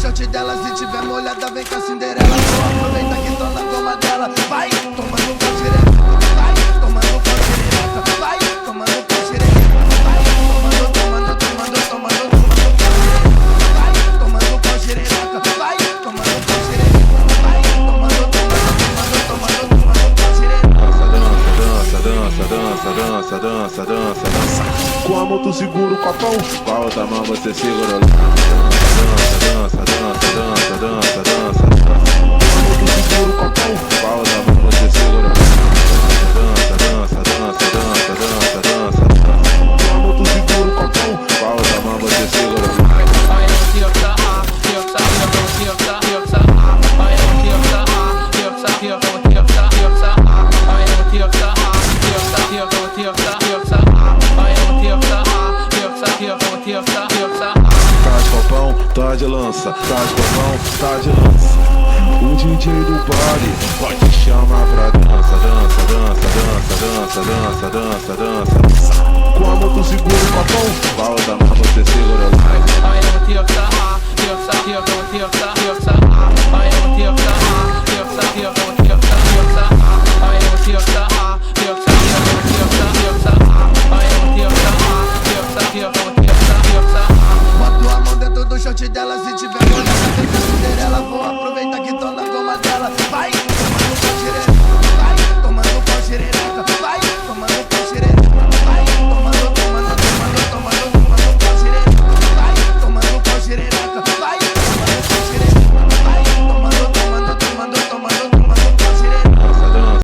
shot dela, se tiver molhada vem com a Cinderela. Aproveita que tô na goma dela. Vai tomando pau direto. Vai tomando pau direto. Vai tomando pau direto. Vai tomando pau direto. Vai tomando pau direto. Vai tomando pau direto. Dança, com a mão tu segura o copão, com a outra mão você segura o dança, com a mão tu segura o copão, com a outra mão você segura o dança, com a mão tu segura o copão, com a outra mão você segura tá de copão, tá de lança, tá de copão, tá de lança. O DJ do baile pode chamar pra dança, dança. Com a mão tu segura o copão, com a outra mão você segura o Boto a mão dentro do shot dela, se tiver molhada vem com a Cinderela. Vou aproveitar que tô na goma dela. Vai